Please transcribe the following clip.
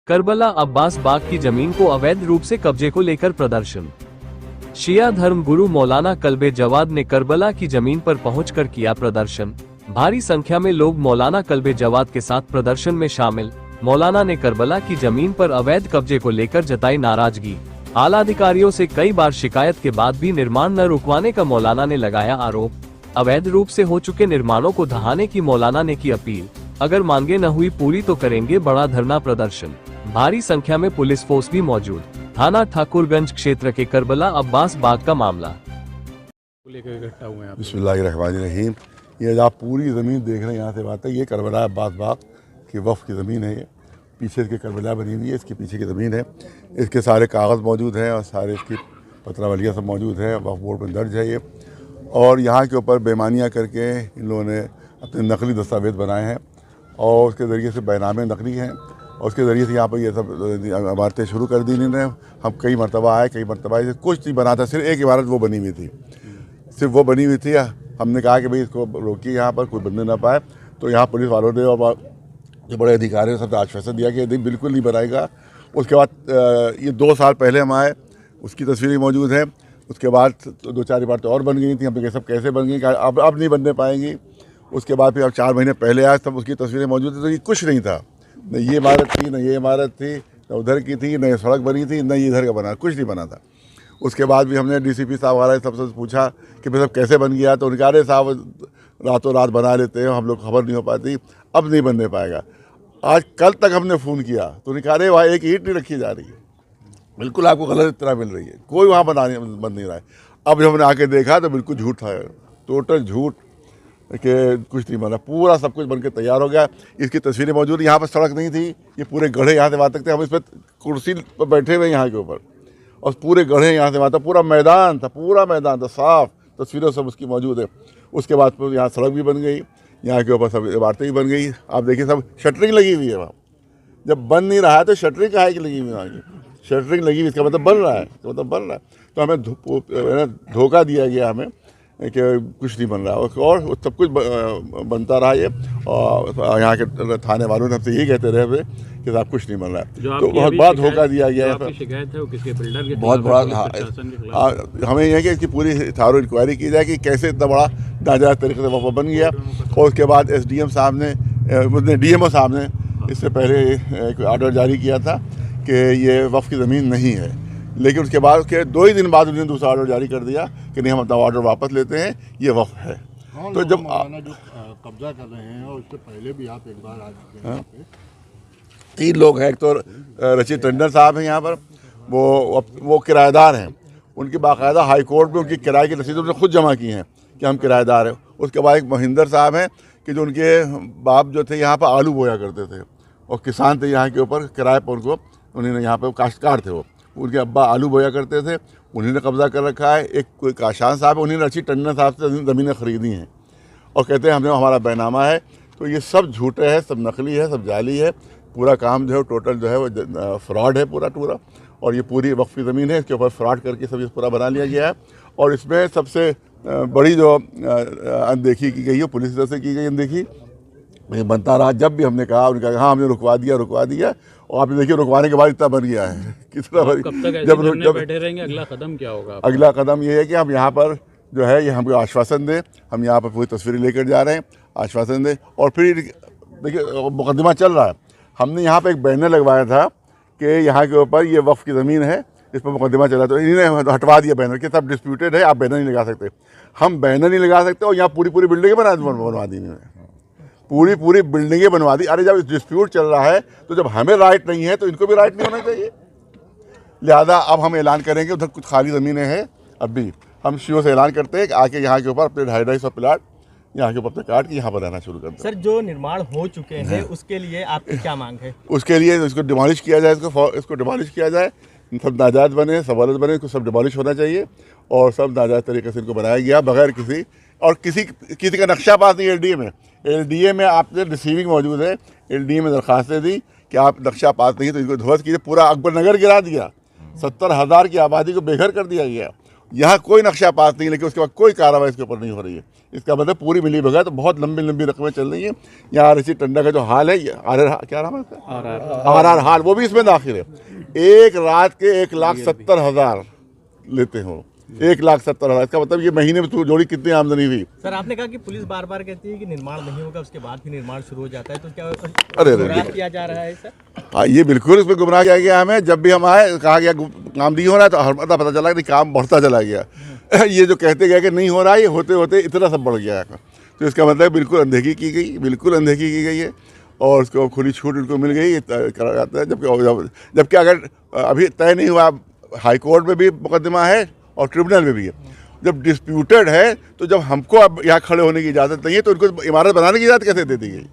Karbala Abbas बाग की जमीन को अवैध रूप से कब्जे को लेकर प्रदर्शन। शिया धर्म गुरु मौलाना कल्बे जवाद ने करबला की जमीन पर पहुंचकर किया प्रदर्शन। भारी संख्या में लोग मौलाना कल्बे जवाद के साथ प्रदर्शन में शामिल। मौलाना ने करबला की जमीन पर अवैध कब्जे को लेकर जताई नाराजगी। आला अधिकारियों से कई बार शिकायत के बाद भी निर्माण न रुकवाने का मौलाना ने लगाया आरोप। अवैध रूप से हो चुके निर्माणों को ढहाने की मौलाना ने की अपील। अगर मांगे न हुई पूरी तो करेंगे बड़ा धरना प्रदर्शन। भारी संख्या में पुलिस फोर्स भी मौजूद। थाना ठाकुरगंज क्षेत्र के करबला अब्बास बाग का मामला। बिस्मिल्लाहिर्रहमानिर्रहीम। ये आप पूरी ज़मीन देख रहे हैं, यहाँ से बात है, ये करबला अब्बास बाग की वफ़ की ज़मीन है। ये पीछे इसके करबला बनी हुई है, इसके पीछे की ज़मीन है। इसके सारे कागज़ मौजूद हैं और सारे इसकी पत्रावलियाँ सब मौजूद है, वक्फ बोर्ड में दर्ज है ये। और यहाँ के ऊपर बेईमानियाँ करके इन लोगों ने अपने नकली दस्तावेज़ बनाए हैं और उसके ज़रिए से बैनामे नकली हैं और उसके ज़रिए से यहाँ पर ये सब इमारतें शुरू कर दी इन्होंने। हम कई मरतबा आए, कई मरतबा आए, कुछ नहीं बना था, सिर्फ एक इमारत वो बनी हुई थी, सिर्फ वो बनी हुई थी। हमने कहा कि भाई इसको रोकिए, यहाँ पर कोई बनने ना पाए। तो यहाँ पुलिस वालों ने और जो बड़े अधिकारियों ने सब आश्वासन दिया कि नहीं, बिल्कुल नहीं बनाएगा। उसके बाद ये 2 साल पहले हम आए, उसकी तस्वीरें मौजूद हैं। उसके बाद 2-4 इमारतें और बन गई थी, हमने कहा सब कैसे बन गई, अब नहीं बनने पाएंगी। उसके बाद फिर अब 4 महीने पहले आए, तब उसकी तस्वीरें मौजूद थी। तो ये कुछ नहीं था, न ये इमारत थी, न ये इमारत थी, न उधर की थी, न ये सड़क बनी थी, न ये इधर का बना, कुछ नहीं बना था। उसके बाद भी हमने डीसीपी साहब वगैरह सबसे पूछा कि भाई सब कैसे बन गया, तो उनका अरे साहब रातों रात बना लेते हैं, हम लोग खबर नहीं हो पाती, अब नहीं बनने पाएगा। आज कल तक हमने फ़ोन किया तो उन्होंने अरे वहाँ एक ईंट नहीं रखी जा रही है, बिल्कुल आपको गलत इतना मिल रही है, कोई वहाँ बन नहीं रहा है। अब जब हमने आके देखा तो बिल्कुल झूठ था, टोटल झूठ कि कुछ नहीं बना। पूरा सब कुछ बन के तैयार हो गया। इसकी तस्वीरें मौजूद। यहाँ पर सड़क नहीं थी, ये पूरे गड्ढे यहाँ से वहाँ तक थे। हम इस पर कुर्सी पर बैठे हुए यहाँ के ऊपर और पूरे गड्ढे यहाँ से वहाँ तक, पूरा मैदान था साफ, तस्वीरें सब उसकी मौजूद है। उसके बाद फिर यहाँ सड़क भी बन गई, यहाँ के ऊपर सब इमारतें भी बन गई। आप देखिए सब शटरिंग लगी हुई है वहाँ। जब बन नहीं रहा है तो शटरिंग काहे की लगी हुई है? वहाँ की शटरिंग लगी हुई, इसका मतलब बन रहा है, तो हमें धोखा दिया गया हमें कि कुछ नहीं बन रहा और सब कुछ बनता रहा ये। और यहाँ के थाने वालों ने हमसे यही कहते रहे कि साहब कुछ नहीं बन रहा है, तो बहुत बड़ा धोखा दिया गया है। शिकायत है वो किसके बिल्डर के, बहुत बड़ा। हमें यह है कि इसकी पूरी थारो इंक्वायरी की जाए कि कैसे इतना बड़ा नाजायज़ तरीके से वफ़ा बन गया। और उसके बाद SDM साहब ने DMO साहब ने इससे पहले एक ऑर्डर जारी किया था कि ये वफ़ की ज़मीन नहीं है, लेकिन उसके बाद उसके 2 ही दिन बाद उन्होंने दूसरा ऑर्डर जारी कर दिया कि नहीं, हम अपना ऑर्डर वापस लेते हैं, ये वफ़ है। तो जब जो कब्जा कर रहे हैं और उससे पहले भी आप एक बार आ चुके हैं, 3 लोग हैं। एक तो रचित टंडन साहब हैं यहाँ पर, वो किराएदार हैं। उनकी बाकायदा हाई कोर्ट में उनकी किराए की रसीद उन्होंने खुद जमा की हैं कि हम किराएदार हैं। उसके बाद एक महिंदर साहब हैं कि जो उनके बाप जो थे यहाँ पर आलू बोया करते थे और किसान थे यहाँ के ऊपर, किराए पर उनको उन्होंने यहाँ पर काश्तकार थे वो, उनके अब्बा आलू बोया करते थे, उन्होंने कब्जा कर रखा है। एक कोई काशान साहब है, उन्होंने रचित टंडन साहब से ज़मीनें खरीदी हैं और कहते हैं हमारा बैनामा है। तो ये सब झूठे है, सब नकली है, सब जाली है। पूरा काम जो है टोटल जो है वो फ्रॉड है पूरा। और ये पूरी वक्फ की ज़मीन है, इसके ऊपर फ्रॉड करके सब ये पूरा बना लिया गया है। और इसमें सबसे बड़ी जो अनदेखी की गई है पुलिस की तरफ से की गई अनदेखी, बनता रहा। जब भी हमने कहा, उन्होंने कहा हाँ हमने रुकवा दिया और आपने देखिए रुकवाने के बाद इतना बन गया है, कितना बन। जब बैठे रहेंगे, अगला कदम क्या होगा? अगला कदम ये है कि हम यहाँ पर जो है ये हमको आश्वासन दें, हम यहाँ पर पूरी तस्वीरें लेकर जा रहे हैं, आश्वासन दें। और फिर देखिए मुकदमा चल रहा है। हमने यहाँ पर एक बैनर लगवाया था कि यहाँ के ऊपर ये वक्फ की ज़मीन है, इस पर मुकदमा चला, तो इन्होंने हटवा दिया बैनर कि सब डिस्प्यूटेड है, आप बैनर नहीं लगा सकते। हम बैनर नहीं लगा सकते और यहाँ पूरी बिल्डिंगें बनवा दी इन्होंने, पूरी बिल्डिंगें बनवा दी। अरे जब डिस्प्यूट चल रहा है तो जब हमें राइट नहीं है तो इनको भी राइट नहीं होना चाहिए। लिहाजा अब हम ऐलान करेंगे, उधर कुछ खाली ज़मीनें हैं, अब भी हम सीओ से ऐलान करते हैं कि आके यहाँ के ऊपर अपने 250 प्लाट यहाँ के ऊपर अपने काट के यहाँ पर रहना शुरू कर दें। सर, जो निर्माण हो चुके हैं उसके लिए आपकी क्या मांग है? उसके लिए इसको डिमोलिश किया जाए, इसको डिमोलिश किया जाए, सब नाजायज़ बने, सबलत बने, इसको सब डिमोलिश होना चाहिए और सब नाजायज़ तरीके से इनको बनाया गया बगैर किसी का नक्शा पास नहीं। LDA में आपने रिसीविंग मौजूद है, LDA में दरखास्तें दी कि आप नक्शा पास नहीं है तो इनको ध्वस्त कीजिए। पूरा अकबर नगर गिरा दिया, 70,000 की आबादी को बेघर कर दिया गया। यहाँ कोई नक्शा पास नहीं, लेकिन उसके बाद कोई कार्रवाई इसके ऊपर नहीं हो रही है। इसका मतलब पूरी मिली भगत, बहुत लंबी लंबी रकमें चल रही हैं। यहाँ आर.सी. टंडा का जो हाल है, क्या नाम है इसका, आर हाल, वो भी इसमें दाखिल है। एक रात के 1,70,000 लेते हो, 1,70,000। इसका मतलब ये महीने में जोड़ी कितनी आमदनी हुई। सर आपने कहा कि पुलिस बार बार कहती है कि निर्माण नहीं होगा, उसके बाद भी निर्माण शुरू हो जाता है, तो क्या अरे गुमराह किया जा रहा है सर? हाँ, ये बिल्कुल इसमें गुमराह किया गया हमें। जब भी हम आए कहा गया काम नहीं हो रहा है, तो हर पता चला कि काम बढ़ता चला गया। ये जो कहते गए कि नहीं हो रहा है, ये होते होते इतना सब बढ़ गया है। तो इसका मतलब बिल्कुल अनदेखी की गई, बिल्कुल अनदेखी की गई है और उसको खुली छूट उनको मिल गई करा जाता है। जबकि अगर अभी तय नहीं हुआ, हाई कोर्ट में भी मुकदमा है और ट्रिब्यूनल में भी है। जब डिस्प्यूटेड है, तो जब हमको अब यहाँ खड़े होने की इजाज़त नहीं है, तो उनको इमारत बनाने की इजाज़त कैसे दे दी गई?